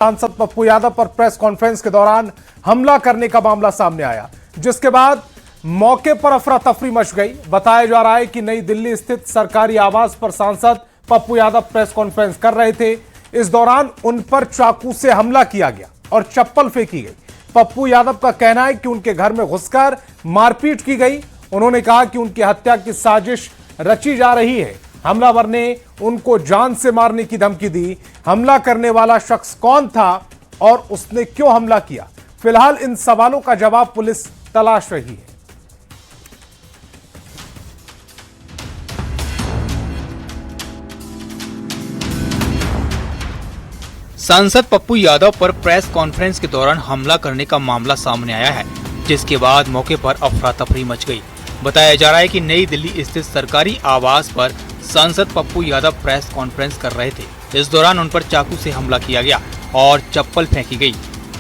सांसद पप्पू यादव पर press conference के दौरान हमला करने का मामला सामने आया, जिसके बाद मौके पर अफरा तफरी मच गई। बताया जा रहा है कि नई दिल्ली स्थित सरकारी आवास पर सांसद पप्पू यादव प्रेस कॉन्फ्रेंस कर रहे थे। इस दौरान उन पर चाकू से हमला किया गया और चप्पल फेंकी गई। पप्पू यादव का कहना है कि उनके घर में घुसकर मारपीट की गई। उन्होंने कहा कि उनकी हत्या की साजिश रची जा रही है। हमलावर ने उनको जान से मारने की धमकी दी। हमला करने वाला शख्स कौन था और उसने क्यों हमला किया, फिलहाल इन सवालों का जवाब पुलिस तलाश रही है। सांसद पप्पू यादव पर प्रेस कॉन्फ्रेंस के दौरान हमला करने का मामला सामने आया है, जिसके बाद मौके पर अफरा तफरी मच गई। बताया जा रहा है कि नई दिल्ली स्थित सरकारी आवास पर सांसद पप्पू यादव प्रेस कॉन्फ्रेंस कर रहे थे। इस दौरान उन पर चाकू से हमला किया गया और चप्पल फेंकी गई।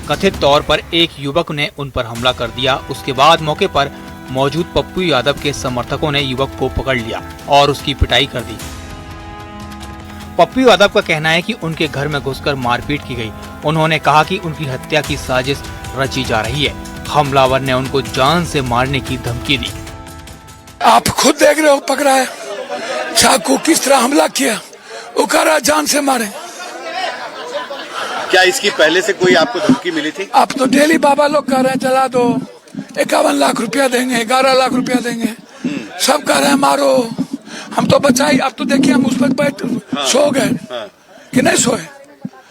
कथित तौर पर एक युवक ने उन पर हमला कर दिया। उसके बाद मौके पर मौजूद पप्पू यादव के समर्थकों ने युवक को पकड़ लिया और उसकी पिटाई कर दी। पप्पू यादव का कहना है कि उनके घर में घुसकर मारपीट की गई। उन्होंने कहा कि उनकी हत्या की साजिश रची जा रही है। हमलावर ने उनको जान से मारने की धमकी दी। आप खुद देख रहे हो, पकड़ा है, चाकू किस तरह हमला किया, वो कह रहा जान से मारे। क्या इसकी पहले से कोई आपको धमकी मिली थी? आप तो डेली बाबा लोग कह रहे हैं चला दो, 51 लाख रुपया देंगे, 11 लाख रुपया देंगे, सब कह रहे हैं मारो, हम तो बचाई। आप तो देखिए हम उस पर बैठ सो गए कि नहीं सोए।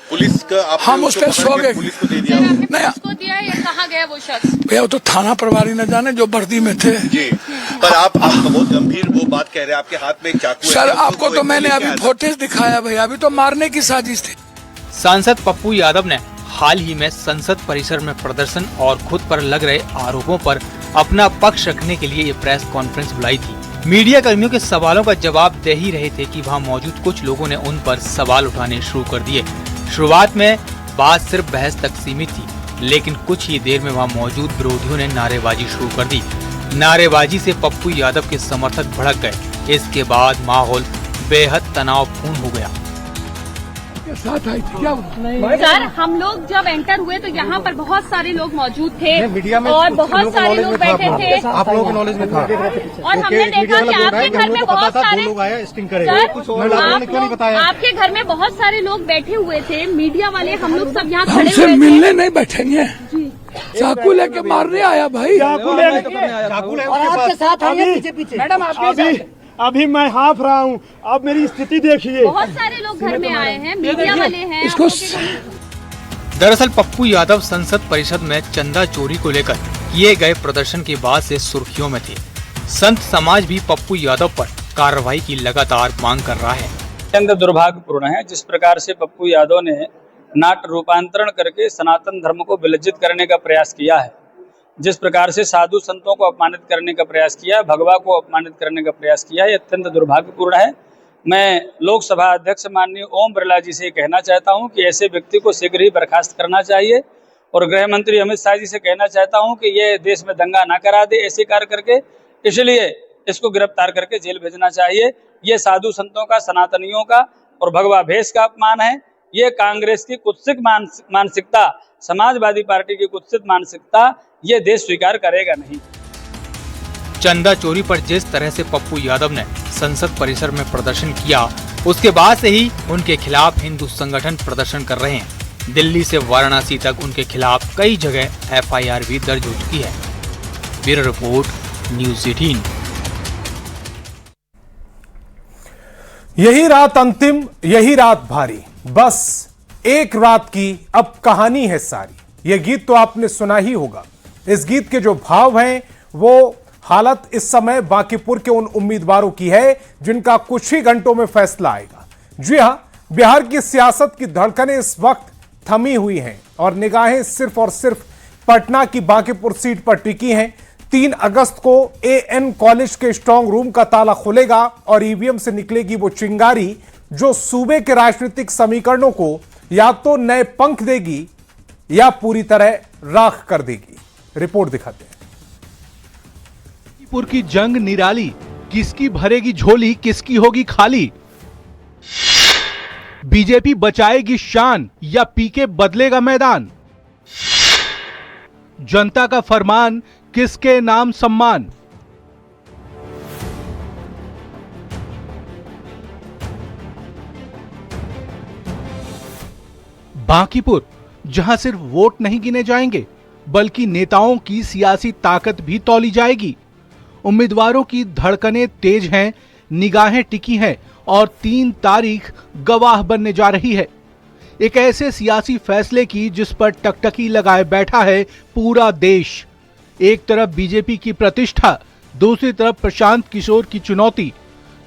पुलिस का हम उस पर सो गए। पुलिस को दे दिया? नहीं, उसको दिया या कहाँ गया वो शख्स? भैया वो तो थाना प्रभारी न जाने जो वर्दी में थे जी। पर आप बहुत गंभीर वो बात कह रहे हैं, आपके हाथ में एक चाकू है। सर आपको तो मैंने अभी फुटेज दिखाया भैया, अभी तो मारने की साजिश थी। सांसद पप्पू यादव ने हाल ही में संसद परिसर में प्रदर्शन और खुद पर लग रहे आरोपों पर अपना पक्ष रखने के लिए ये प्रेस कॉन्फ्रेंस बुलाई थी। मीडिया कर्मियों के सवालों का जवाब दे ही रहे थे कि वहां मौजूद कुछ लोगों ने उन पर सवाल उठाने शुरू कर दिए। शुरुआत में बात सिर्फ बहस तक सीमित थी, लेकिन कुछ ही देर में वहां मौजूद विरोधियों ने नारेबाजी शुरू कर दी। नारेबाजी से पप्पू यादव के समर्थक भड़क गए। इसके बाद माहौल बेहद तनावपूर्ण हो गया। साथ आई थी क्या? सर हम लोग जब एंटर हुए तो यहाँ पर बहुत सारे लोग मौजूद थे और बहुत सारे लोग बैठे थे। आप लोगों के नॉलेज में था और हमने देखा कि आपके घर में बहुत सारे आपके घर में बहुत सारे लोग बैठे हुए थे, मीडिया वाले, हम लोग सब यहाँ खड़े हमसे हुए मिलने नहीं बैठेंगे, चाकू लेके मारने आया भाई। और आपके साथ आइए पीछे पीछे। मैडम आपके अभी मैं हाफ रहा हूँ, अब मेरी स्थिति देखिए। बहुत सारे लोग घर में आए हैं, मीडिया वाले हैं। इसको दरअसल पप्पू यादव संसद परिषद में चंदा चोरी को लेकर किए गए प्रदर्शन के बाद से सुर्खियों में थे। संत समाज भी पप्पू यादव पर कार्रवाई की लगातार मांग कर रहा है। अत्यंत दुर्भाग्यपूर्ण है जिस प्रकार से पप्पू यादव ने नाट्य रूपांतरण करके सनातन धर्म को विलज्जित करने का प्रयास किया है, जिस प्रकार से साधु संतों को अपमानित करने का प्रयास किया है, भगवा को अपमानित करने का प्रयास किया है, अत्यंत दुर्भाग्यपूर्ण है। मैं लोकसभा अध्यक्ष माननीय ओम बिरला जी से कहना चाहता हूं कि ऐसे व्यक्ति को शीघ्र ही बर्खास्त करना चाहिए और गृह मंत्री अमित शाह जी से कहना चाहता हूं कि ये देश में दंगा ना करा दे ऐसे कार्य करके, इसलिए इसको गिरफ्तार करके जेल भेजना चाहिए। ये साधु संतों का, सनातनियों का और भगवा भेष का अपमान है। ये कांग्रेस की कुत्सित मानसिकता, समाजवादी पार्टी की कुत्सित मानसिकता ये देश स्वीकार करेगा नहीं। चंदा चोरी पर जिस तरह से पप्पू यादव ने संसद परिसर में प्रदर्शन किया, उसके बाद से ही उनके खिलाफ हिंदू संगठन प्रदर्शन कर रहे हैं। दिल्ली से वाराणसी तक उनके खिलाफ कई जगह एफआईआर भी दर्ज हो चुकी है। Bureau report, news 18। यही रात अंतिम, यही रात भारी, बस एक रात की अब कहानी है सारी। यह गीत तो आपने सुना ही होगा। इस गीत के जो भाव हैं वो हालत इस समय बांकीपुर के उन उम्मीदवारों की है जिनका कुछ ही घंटों में फैसला आएगा। जी हां, बिहार की सियासत की धड़कनें इस वक्त थमी हुई हैं और निगाहें सिर्फ और सिर्फ पटना की बांकीपुर सीट पर टिकी हैं। 3 अगस्त को एएन कॉलेज के स्ट्रांग रूम का ताला खुलेगा और ईवीएम से निकलेगी वो चिंगारी जो सूबे के राजनीतिक समीकरणों को या तो नए पंख देगी या पूरी तरह राख कर देगी। रिपोर्ट दिखाते हैं। बांकीपुर की जंग निराली, किसकी भरेगी झोली, किसकी होगी खाली। बीजेपी बचाएगी शान या पीके बदलेगा मैदान? जनता का फरमान, किसके नाम सम्मान? बांकीपुर, जहां सिर्फ वोट नहीं गिने जाएंगे बल्कि नेताओं की सियासी ताकत भी तौली जाएगी। उम्मीदवारों की धड़कनें तेज हैं, निगाहें टिकी हैं और 3 तारीख गवाह बनने जा रही है एक ऐसे सियासी फैसले की जिस पर टकटकी लगाए बैठा है पूरा देश। एक तरफ बीजेपी की प्रतिष्ठा, दूसरी तरफ प्रशांत किशोर की चुनौती।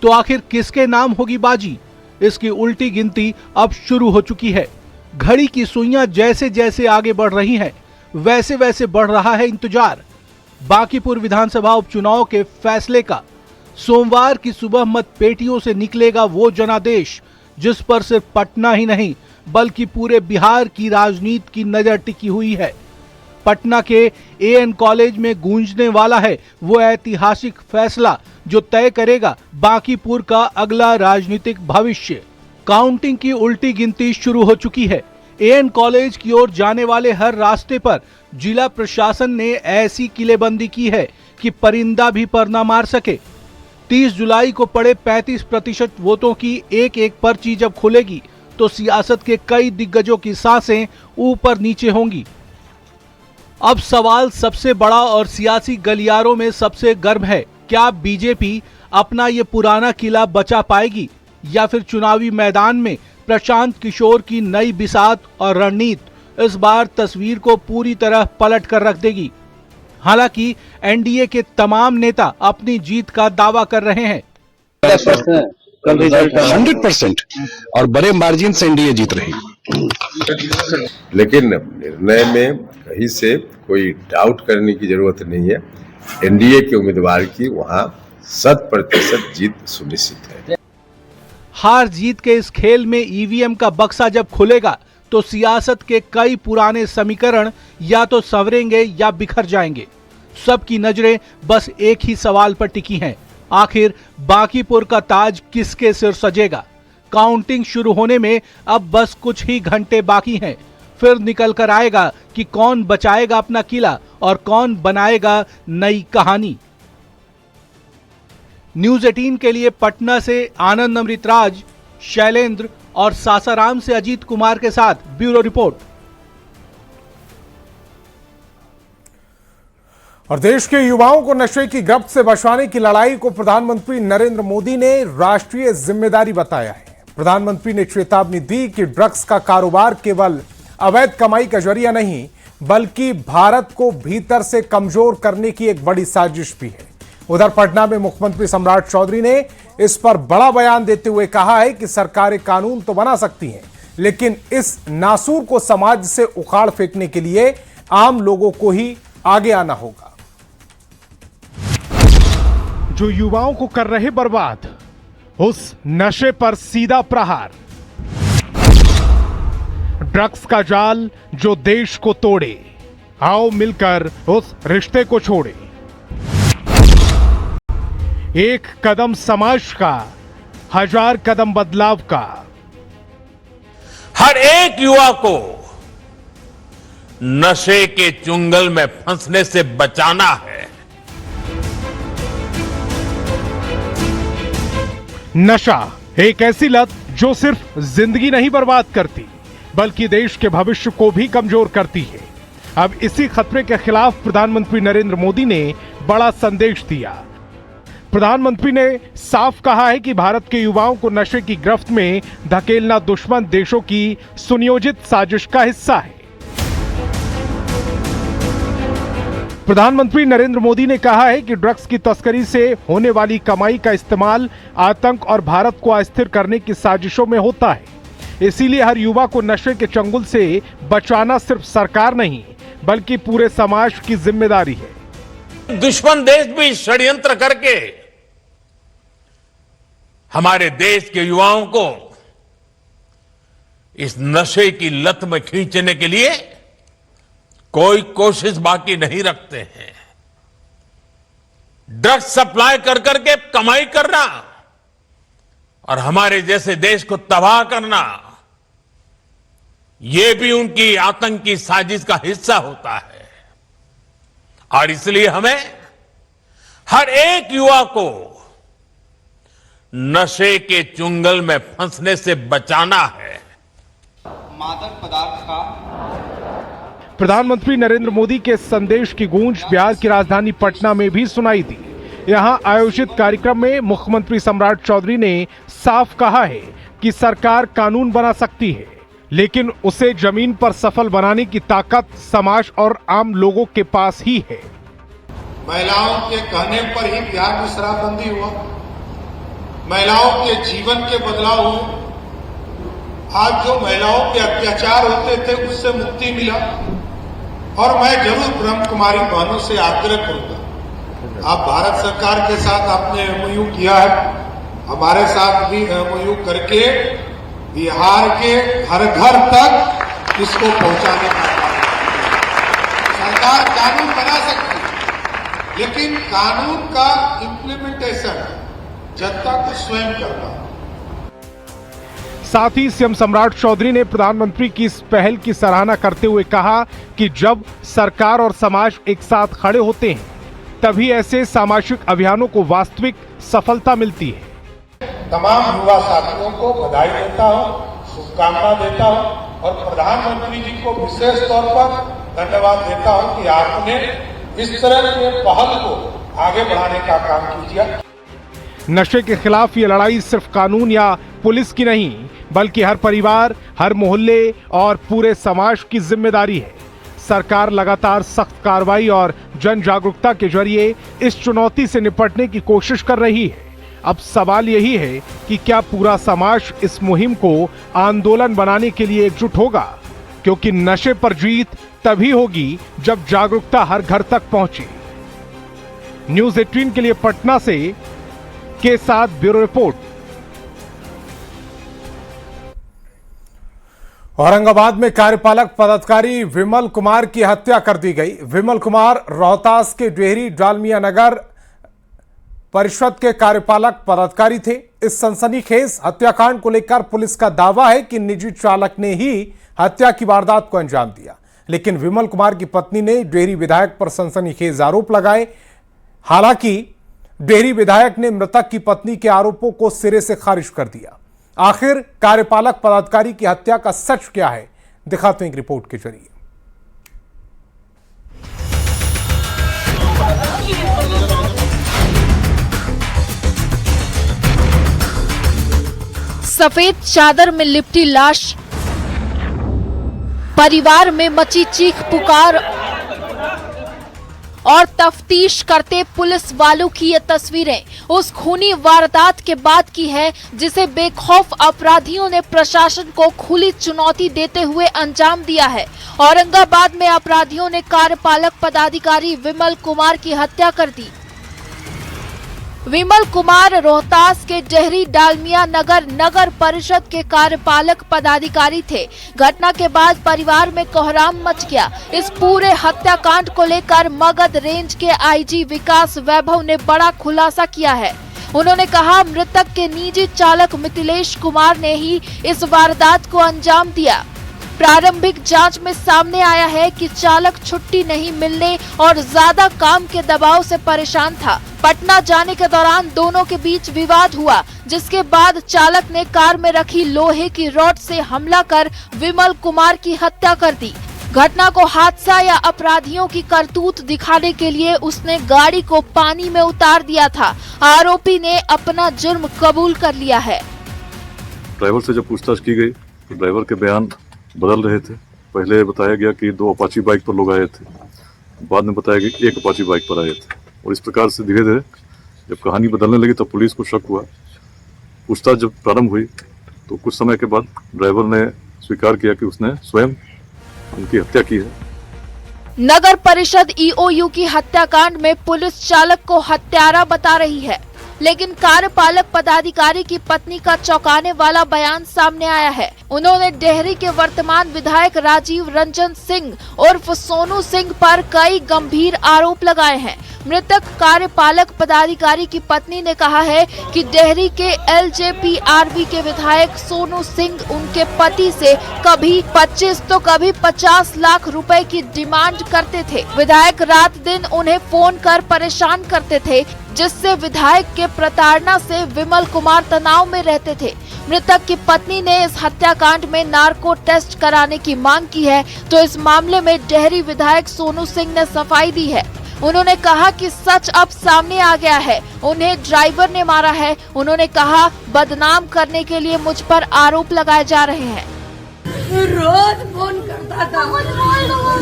तो आखिर किसके नाम होगी बाजी? इसकी उल्टी गिनती अब शुरू हो चुकी है। घड़ी की सुइयां जैसे जैसे आगे बढ़ रही हैं, वैसे वैसे बढ़ रहा है इंतजार बांकीपुर विधानसभा उपचुनाव के फैसले का। सोमवार की सुबह मत पेटियों से निकलेगा वो जनादेश जिस पर सिर्फ पटना ही नहीं बल्कि पूरे बिहार की राजनीति की नजर टिकी हुई है। पटना के एएन कॉलेज में गूंजने वाला है वो ऐतिहासिक फैसला जो तय करेगा बांकीपुर का अगला राजनीतिक भविष्य। काउंटिंग की उल्टी गिनती शुरू हो चुकी है। एएन कॉलेज की ओर जाने वाले हर रास्ते पर जिला प्रशासन ने ऐसी किलेबंदी की है कि परिंदा भी पर न मार सके। 30 जुलाई को पड़े 35% वोटों की एक एक पर्ची जब खुलेगी तो सियासत के कई दिग्गजों की सांसें ऊपर नीचे होंगी। अब सवाल सबसे बड़ा और सियासी गलियारों में सबसे गर्म है, क्या बीजेपी अपना ये पुराना किला बचा पाएगी या फिर चुनावी मैदान में प्रशांत किशोर की नई बिसात और रणनीति इस बार तस्वीर को पूरी तरह पलट कर रख देगी। हालांकि एनडीए के तमाम नेता अपनी जीत का दावा कर रहे हैं। 100% और बड़े मार्जिन से एनडीए जीत रही। लेकिन निर्णय में कहीं से कोई डाउट करने की जरूरत नहीं है। एनडीए के उम्मीदवार की वहां 100% जीत सुनिश्चित है। हार जीत के इस खेल में ईवीएम का बक्सा जब खुलेगा तो सियासत के कई पुराने समीकरण या तो संवरेंगे या बिखर जाएंगे। सबकी नजरें बस एक ही सवाल पर टिकी हैं, आखिर बांकीपुर का ताज किसके सिर सजेगा? काउंटिंग शुरू होने में अब बस कुछ ही घंटे बाकी हैं, फिर निकल कर आएगा कि कौन बचाएगा अपना किला और कौन बनाएगा नई कहानी। न्यूज 18 के लिए पटना से आनंद अमृतराज, शैलेंद्र और सासाराम से अजीत कुमार के साथ ब्यूरो रिपोर्ट। और देश के युवाओं को नशे की गिरफ्त से बचाने की लड़ाई को प्रधानमंत्री नरेंद्र मोदी ने राष्ट्रीय जिम्मेदारी बताया है। प्रधानमंत्री ने चेतावनी दी कि ड्रग्स का कारोबार केवल अवैध कमाई का जरिया नहीं बल्कि भारत को भीतर से कमजोर करने की एक बड़ी साजिश भी है। उधर पटना में मुख्यमंत्री सम्राट चौधरी ने इस पर बड़ा बयान देते हुए कहा है कि सरकारें कानून तो बना सकती हैं लेकिन इस नासूर को समाज से उखाड़ फेंकने के लिए आम लोगों को ही आगे आना होगा। जो युवाओं को कर रहे बर्बाद, उस नशे पर सीधा प्रहार। ड्रग्स का जाल जो देश को तोड़े, आओ मिलकर उस रिश्ते को छोड़े। एक कदम समाज का, 1000 कदम बदलाव का। हर एक युवा को नशे के चुंगल में फंसने से बचाना है। नशा एक ऐसी लत जो सिर्फ जिंदगी नहीं बर्बाद करती बल्कि देश के भविष्य को भी कमजोर करती है। अब इसी खतरे के खिलाफ प्रधानमंत्री नरेंद्र मोदी ने बड़ा संदेश दिया। प्रधानमंत्री ने साफ कहा है कि भारत के युवाओं को नशे की गिरफ्त में धकेलना दुश्मन देशों की सुनियोजित साजिश का हिस्सा है। प्रधानमंत्री नरेंद्र मोदी ने कहा है कि ड्रग्स की तस्करी से होने वाली कमाई का इस्तेमाल आतंक और भारत को अस्थिर करने की साजिशों में होता है। इसीलिए हर युवा को नशे के चंगुल से बचाना सिर्फ सरकार नहीं बल्कि पूरे समाज की जिम्मेदारी है। दुश्मन देश भी षड्यंत्र करके हमारे देश के युवाओं को इस नशे की लत में खींचने के लिए कोई कोशिश बाकी नहीं रखते हैं। ड्रग्स सप्लाई कर करके कमाई करना और हमारे जैसे देश को तबाह करना ये भी उनकी आतंकी साजिश का हिस्सा होता है और इसलिए हमें हर एक युवा को नशे के चुंगल में फंसने से बचाना है। मादक पदार्थ का प्रधानमंत्री नरेंद्र मोदी के संदेश की गूंज बिहार की राजधानी पटना में भी सुनाई दी। यहां आयोजित कार्यक्रम में मुख्यमंत्री सम्राट चौधरी ने साफ कहा है कि सरकार कानून बना सकती है, लेकिन उसे जमीन पर सफल बनाने की ताकत समाज और आम लोगों के पास ही है। महिलाओं के कहने पर ही बिहार में शराबबंदी हुआ, महिलाओं के जीवन के बदलाव हुए। आज जो महिलाओं पे अत्याचार होते थे उससे मुक्ति मिला। और मैं जरूर ब्रह्म कुमारी बहनों से आग्रह करूंगा, आप भारत सरकार के साथ आपने एमओयू किया है, हमारे साथ भी एमओयू करके बिहार के हर घर तक इसको पहुंचाने का सरकार कानून बना सकती है, लेकिन कानून का इम्प्लीमेंटेशन जनता को स्वयं करना। साथ ही सीएम सम्राट चौधरी ने प्रधानमंत्री की इस पहल की सराहना करते हुए कहा कि जब सरकार और समाज एक साथ खड़े होते हैं तभी ऐसे सामाजिक अभियानों को वास्तविक सफलता मिलती है। तमाम युवा साथियों को बधाई देता हूं, शुभकामना देता हूं और प्रधानमंत्री जी को विशेष तौर पर धन्यवाद देता हूं कि आपने इस तरह के पहल को आगे बढ़ाने का काम कीजिए। नशे के खिलाफ ये लड़ाई सिर्फ कानून या पुलिस की नहीं, बल्कि हर परिवार, हर मोहल्ले और पूरे समाज की जिम्मेदारी है। सरकार लगातार सख्त कार्रवाई और जन जागरूकता के जरिए इस चुनौती से निपटने की कोशिश कर रही है। अब सवाल यही है कि क्या पूरा समाज इस मुहिम को आंदोलन बनाने के लिए एकजुट होगा, क्योंकि नशे पर जीत तभी होगी जब जागरूकता हर घर तक पहुंचे। न्यूज़ 18 के लिए पटना से के साथ ब्यूरो रिपोर्ट। औरंगाबाद में कार्यपालक पदाधिकारी विमल कुमार की हत्या कर दी गई। विमल कुमार रोहतास के डेहरी डालमिया नगर परिषद के कार्यपालक पदाधिकारी थे। इस सनसनीखेज हत्याकांड को लेकर पुलिस का दावा है कि निजी चालक ने ही हत्या की वारदात को अंजाम दिया, लेकिन विमल कुमार की पत्नी ने डेहरी विधायक पर सनसनीखेज आरोप लगाए। हालांकि डेहरी विधायक ने मृतक की पत्नी के आरोपों को सिरे से खारिज कर दिया। आखिर कार्यपालक पदाधिकारी की हत्या का सच क्या है, दिखाते हैं एक रिपोर्ट के जरिए। सफेद चादर में लिपटी लाश, परिवार में मची चीख पुकार और तफ्तीश करते पुलिस वालों की ये तस्वीरें उस खूनी वारदात के बाद की है जिसे बेखौफ अपराधियों ने प्रशासन को खुली चुनौती देते हुए अंजाम दिया है। औरंगाबाद में अपराधियों ने कार्यपालक पदाधिकारी विमल कुमार की हत्या कर दी। विमल कुमार रोहतास के डेहरी डालमिया नगर परिषद के कार्यपालक पदाधिकारी थे। घटना के बाद परिवार में कोहराम मच गया। इस पूरे हत्याकांड को लेकर मगध रेंज के आईजी विकास वैभव ने बड़ा खुलासा किया है। उन्होंने कहा, मृतक के निजी चालक मिथिलेश कुमार ने ही इस वारदात को अंजाम दिया। प्रारंभिक जांच में सामने आया है कि चालक छुट्टी नहीं मिलने और ज्यादा काम के दबाव से परेशान था। पटना जाने के दौरान दोनों के बीच विवाद हुआ, जिसके बाद चालक ने कार में रखी लोहे की रॉड से हमला कर विमल कुमार की हत्या कर दी। घटना को हादसा या अपराधियों की करतूत दिखाने के लिए उसने गाड़ी को पानी में उतार दिया था। आरोपी ने अपना जुर्म कबूल कर लिया है। ड्राइवर से जब पूछताछ की गई तो ड्राइवर के बयान बदल रहे थे। पहले बताया गया कि 2 अपाची बाइक पर लोग आए थे, बाद में बताया गया 1 अपाची बाइक पर आए थे। और इस प्रकार से धीरे धीरे जब कहानी बदलने लगी तो पुलिस को शक हुआ। पूछताछ जब प्रारंभ हुई तो कुछ समय के बाद ड्राइवर ने स्वीकार किया कि उसने स्वयं उनकी हत्या की है। नगर परिषद ईओयू की हत्याकांड में पुलिस चालक को हत्यारा बता रही है, लेकिन कार्यपालक पदाधिकारी की पत्नी का चौंकाने वाला बयान सामने आया है। उन्होंने डेहरी के वर्तमान विधायक राजीव रंजन सिंह उर्फ सोनू सिंह पर कई गंभीर आरोप लगाए हैं। मृतक कार्यपालक पदाधिकारी की पत्नी ने कहा है कि डेहरी के एलजेपीआरबी के विधायक सोनू सिंह उनके पति से कभी 25 तो कभी 50 लाख रुपए की डिमांड करते थे। विधायक रात दिन उन्हें फोन कर परेशान करते थे, जिससे विधायक के प्रताड़ना से विमल कुमार तनाव में रहते थे। मृतक की पत्नी ने इस हत्याकांड में नार्को टेस्ट कराने की मांग की है, तो इस मामले में डेहरी विधायक सोनू सिंह ने सफाई दी है। उन्होंने कहा कि सच अब सामने आ गया है, उन्हें ड्राइवर ने मारा है। उन्होंने कहा बदनाम करने के लिए मुझ पर आरोप लगाए जा रहे हैं। रोज फोन करता था,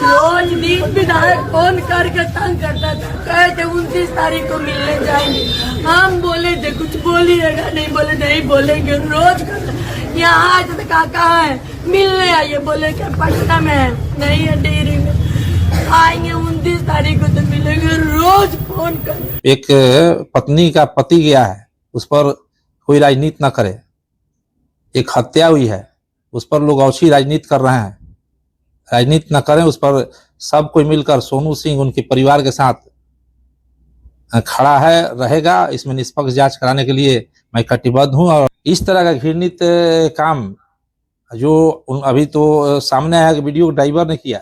रोज दिन विधायक फोन करके तंग करता था, कहे थे 29 तारीख को मिलने जाएंगे। हम बोले थे कुछ बोलिएगा, नहीं बोले नहीं बोलेंगे। रोज यहाँ आज तक कहाँ है, मिलने आइए, बोले कि पटना में है, नहीं है डेयरी में, आएंगे 29 तारीख को तो मिलेंगे। रोज फोन कर। एक पत्नी का पति गया है, उस पर कोई राजनीति न करे। एक हत्या हुई है, उस पर लोग औची राजनीति कर रहे हैं। राजनीति न करें, उस पर सब कोई मिलकर सोनू सिंह उनके परिवार के साथ खड़ा है, रहेगा। इसमें निष्पक्ष जांच कराने के लिए मैं कटिबद्ध हूं। और इस तरह का घृणित काम जो अभी तो सामने आया कि वीडियो ड्राइवर ने किया,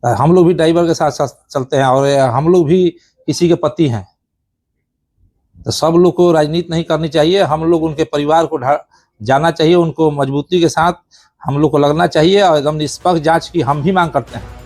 हम लोग भी ड्राइवर के साथ साथ चलते हैं और हम लोग भी किसी के पति हैं, तो सब लोग को राजनीति नहीं करनी चाहिए। हम लोग उनके परिवार को जाना चाहिए, उनको मजबूती के साथ हम लोग को लगना चाहिए और एकदम निष्पक्ष जांच की हम भी मांग करते हैं।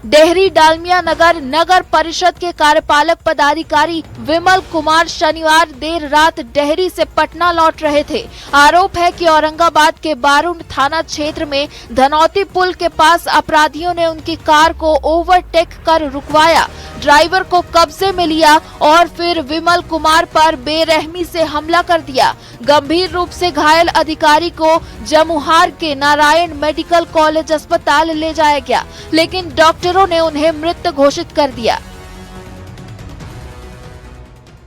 डेहरी डालमिया नगर नगर परिषद के कार्यपालक पदाधिकारी विमल कुमार शनिवार देर रात डेहरी से पटना लौट रहे थे। आरोप है कि औरंगाबाद के बारुण थाना क्षेत्र में धनौती पुल के पास अपराधियों ने उनकी कार को ओवरटेक कर रुकवाया, ड्राइवर को कब्जे में लिया और फिर विमल कुमार पर बेरहमी से हमला कर दिया। गंभीर रूप से घायल अधिकारी को जमुहार के नारायण मेडिकल कॉलेज अस्पताल ले जाया गया, लेकिन डॉक्टरों ने उन्हें मृत घोषित कर दिया।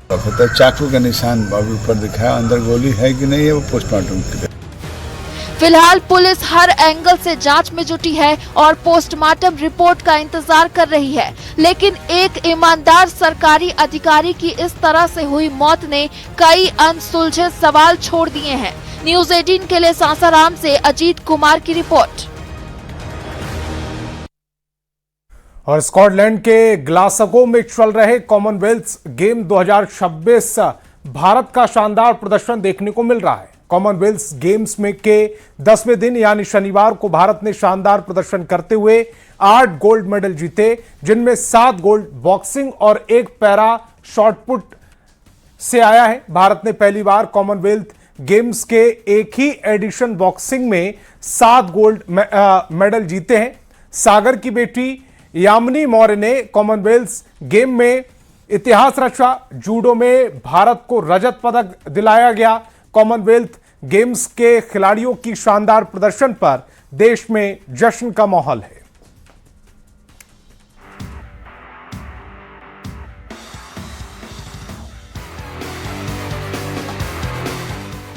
चाकू का निशान बाबू पर दिखाया, अंदर गोली है कि नहीं है वो पोस्टमार्टम के लिए। फिलहाल पुलिस हर एंगल से जांच में जुटी है और पोस्टमार्टम रिपोर्ट का इंतजार कर रही है, लेकिन एक ईमानदार सरकारी अधिकारी की इस तरह से हुई मौत ने कई अनसुलझे सवाल छोड़ दिए हैं। न्यूज़ 18 के लिए सासाराम से अजीत कुमार की रिपोर्ट। और स्कॉटलैंड के ग्लासगो में चल रहे कॉमनवेल्थ गेम 2026 भारत का शानदार प्रदर्शन देखने को मिल रहा है। कॉमनवेल्थ गेम्स में के 10वें दिन यानी शनिवार को भारत ने शानदार प्रदर्शन करते हुए 8 गोल्ड मेडल जीते, जिनमें 7 गोल्ड बॉक्सिंग और 1 पैरा शॉटपुट से आया है। भारत ने पहली बार कॉमनवेल्थ गेम्स के एक ही एडिशन बॉक्सिंग में 7 गोल्ड मेडल जीते हैं। सागर की बेटी यामिनी मौर्य ने कॉमनवेल्थ गेम में इतिहास रचा। जूडो में भारत को रजत पदक दिलाया गया। कॉमनवेल्थ गेम्स के खिलाड़ियों की शानदार प्रदर्शन पर देश में जश्न का माहौल है।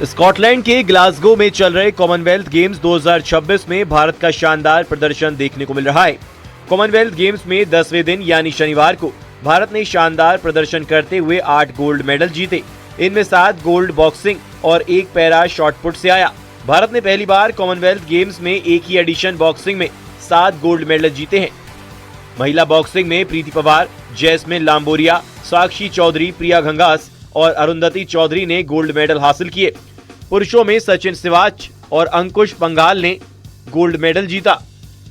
स्कॉटलैंड के ग्लासगो में चल रहे कॉमनवेल्थ गेम्स 2026 में भारत का शानदार प्रदर्शन देखने को मिल रहा है। कॉमनवेल्थ गेम्स में 10वें दिन यानी शनिवार को भारत ने शानदार प्रदर्शन करते हुए 8 गोल्ड मेडल जीते। इनमें 7 गोल्ड बॉक्सिंग और 1 पैरा शॉटपुट से आया। भारत ने पहली बार कॉमनवेल्थ गेम्स में एक ही एडिशन बॉक्सिंग में 7 गोल्ड मेडल जीते हैं। महिला बॉक्सिंग में प्रीति पवार, जैस्मिन लांबोरिया, साक्षी चौधरी, प्रिया घंगास और अरुंधति चौधरी ने गोल्ड मेडल हासिल किए। पुरुषों में सचिन सिवाच और अंकुश पंघाल ने गोल्ड मेडल जीता।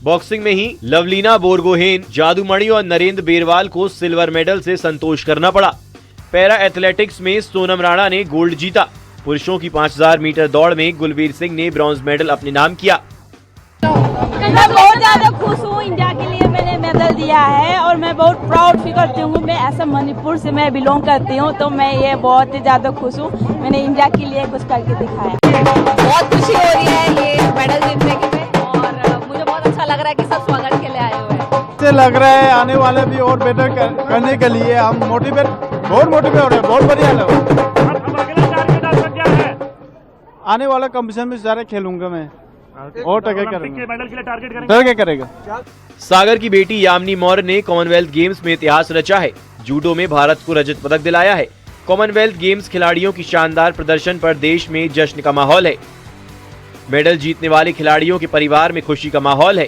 बॉक्सिंग में ही लवलीना बोरगोहेन, जादूमणि और नरेंद्र बेरवाल को सिल्वर मेडल से संतोष करना पड़ा। पैरा एथलेटिक्स में सोनम राणा ने गोल्ड जीता। पुरुषों की 5000 मीटर दौड़ में गुलबीर सिंह ने ब्रॉन्ज मेडल अपने नाम किया। मैं बहुत ज्यादा खुश हूँ, इंडिया के लिए मैंने मेडल दिया है और मैं बहुत प्राउड फील करती हूँ। मैं ऐसा मणिपुर से मैं बिलोंग करती हूँ, तो मैं ये बहुत ही ज्यादा खुश हूँ, मैंने इंडिया के लिए कुछ करके दिखाया। बहुत खुशी हो रही है ये मेडल जीतने की और मुझे बहुत अच्छा लग रहा है कि सब स्वागत के लिए आए हुए हैं। मुझे लग रहा है आने वाले भी और बेटर करने के लिए हम बहुत मोटिवेट हो रहे हैं। बहुत बढ़िया लगा। आने वाला कंपटीशन में सारे खेलूंगा मैं और मेडल के लिए टारगेट करेंगे। क्या करेगा? सागर की बेटी यामिनी मौर्य ने कॉमनवेल्थ गेम्स में इतिहास रचा है। जूडो में भारत को रजत पदक दिलाया है। कॉमनवेल्थ गेम्स खिलाड़ियों की शानदार प्रदर्शन पर देश में जश्न का माहौल है। मेडल जीतने वाले खिलाड़ियों के परिवार में खुशी का माहौल है।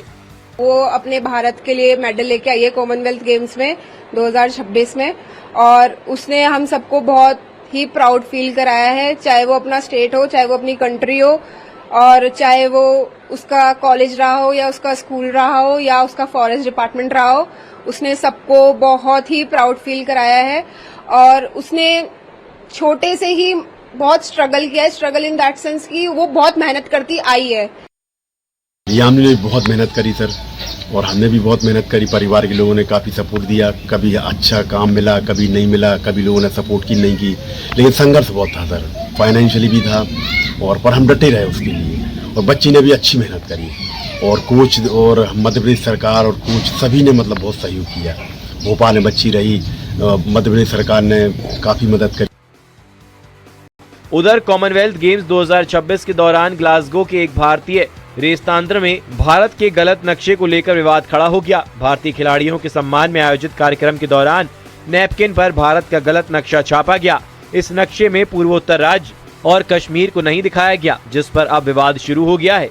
वो अपने भारत के लिए मेडल लेके आई है कॉमनवेल्थ गेम्स में 2026 में, और उसने हम सबको बहुत ही प्राउड फील कराया है, चाहे वो अपना स्टेट हो, चाहे वो अपनी कंट्री हो, और चाहे वो उसका कॉलेज रहा हो या उसका स्कूल रहा हो या उसका फॉरेस्ट डिपार्टमेंट रहा हो। उसने सबको बहुत ही प्राउड फील कराया है और उसने छोटे से ही बहुत स्ट्रगल किया है। स्ट्रगल इन दैट सेंस कि वो बहुत मेहनत करती आई है। यामिनी ने बहुत मेहनत करी सर, और हमने भी बहुत मेहनत करी। परिवार के लोगों ने काफ़ी सपोर्ट दिया, कभी अच्छा काम मिला, कभी नहीं मिला, कभी लोगों ने सपोर्ट की नहीं की, लेकिन संघर्ष बहुत था सर, फाइनेंशियली भी था, और पर हम डटे रहे उसके लिए। और बच्ची ने भी अच्छी मेहनत करी, और कोच और मध्य प्रदेश सरकार और कोच सभी ने मतलब बहुत सहयोग किया। भोपाल में बच्ची रही, मध्य प्रदेश सरकार ने काफ़ी मदद करी। उधर कॉमनवेल्थ गेम्स 2026 के दौरान ग्लासगो के एक भारतीय रेस्तांत्र में भारत के गलत नक्शे को लेकर विवाद खड़ा हो गया। भारतीय खिलाड़ियों के सम्मान में आयोजित कार्यक्रम के दौरान नैपकिन पर भारत का गलत नक्शा छापा गया। इस नक्शे में पूर्वोत्तर राज्य और कश्मीर को नहीं दिखाया गया, जिस पर अब विवाद शुरू हो गया है।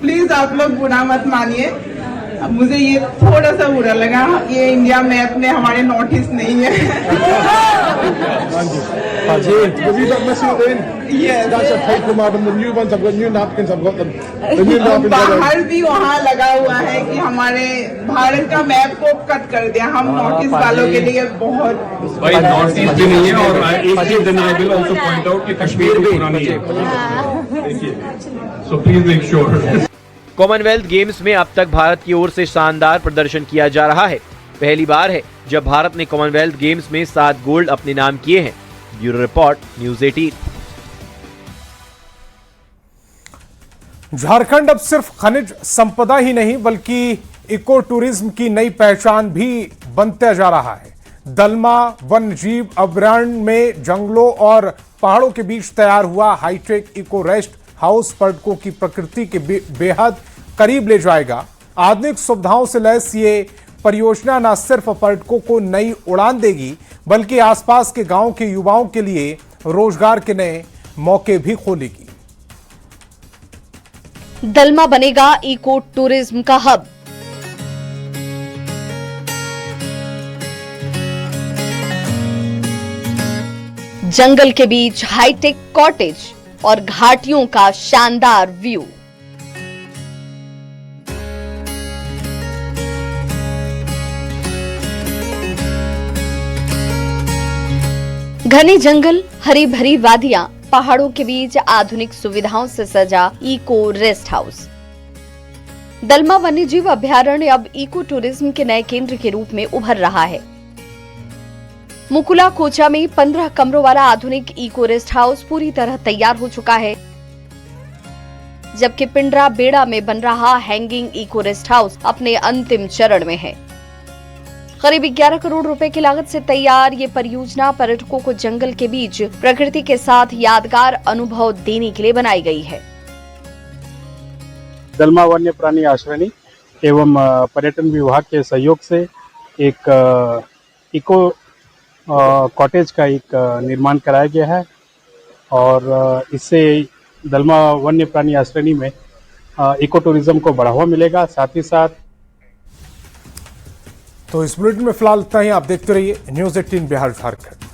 प्लीज आप लोग बुरा मत मानिए, मुझे ये थोड़ा सा बुरा लगा। ये इंडिया मैप में हमारे नॉर्थ ईस्ट नहीं है। बाहर भी वहाँ लगा हुआ है कि हमारे भारत का मैप को कट कर दिया। हम नॉर्थ ईस्ट वालों के लिए बहुत नॉर्थ ईस्ट भी नहीं है, और एक चीज then I will also point out कि कश्मीर भी पुरानी है, so please make sure. Commonwealth games में अब तक भारत की ओर से शानदार प्रदर्शन किया जा रहा है। पहली बार है जब भारत ने कॉमनवेल्थ गेम्स में 7 गोल्ड अपने नाम किए हैं। Bureau report, news 18। झारखंड अब सिर्फ खनिज संपदा ही नहीं बल्कि इको टूरिज्म की नई पहचान भी बनता जा रहा है। दलमा वन्य जीव अभयारण्य में जंगलों और पहाड़ों के बीच तैयार हुआ हाईटेक इको रेस्ट हाउस पर्यटकों की प्रकृति के बेहद करीब ले जाएगा। आधुनिक सुविधाओं से लैस ये परियोजना न सिर्फ पर्यटकों को नई उड़ान देगी बल्कि आसपास के गांव के युवाओं के लिए रोजगार के नए मौके भी खोलेगी। दलमा बनेगा इको टूरिज्म का हब। जंगल के बीच हाईटेक कॉटेज और घाटियों का शानदार व्यू। घने जंगल, हरी भरी वादियां, पहाड़ों के बीच आधुनिक सुविधाओं से सजा इको रेस्ट हाउस। दलमा वन्यजीव अभयारण्य अब इको टूरिज्म के नए केंद्र के रूप में उभर रहा है। मुकुला कोचा में 15 कमरों वाला आधुनिक इको रेस्ट हाउस पूरी तरह तैयार हो चुका है, जबकि पिंडरा बेड़ा में बन रहा हैंगिंग इको रेस्ट हाउस अपने अंतिम चरण में है। करीब 11 करोड़ रुपए की लागत से तैयार ये परियोजना पर्यटकों को जंगल के बीच प्रकृति के साथ यादगार अनुभव देने के लिए बनाई गई है। दलमा वन्य प्राणी आश्रयनी एवं पर्यटन विभाग के सहयोग से एक इको कॉटेज का एक निर्माण कराया गया है, और इससे दलमा वन्य प्राणी आश्रयनी में इको टूरिज्म को बढ़ावा मिलेगा। साथ ही साथ तो इस बुलेटिन में फिलहाल इतना ही। आप देखते रहिए न्यूज़ 18 बिहार झारखंड।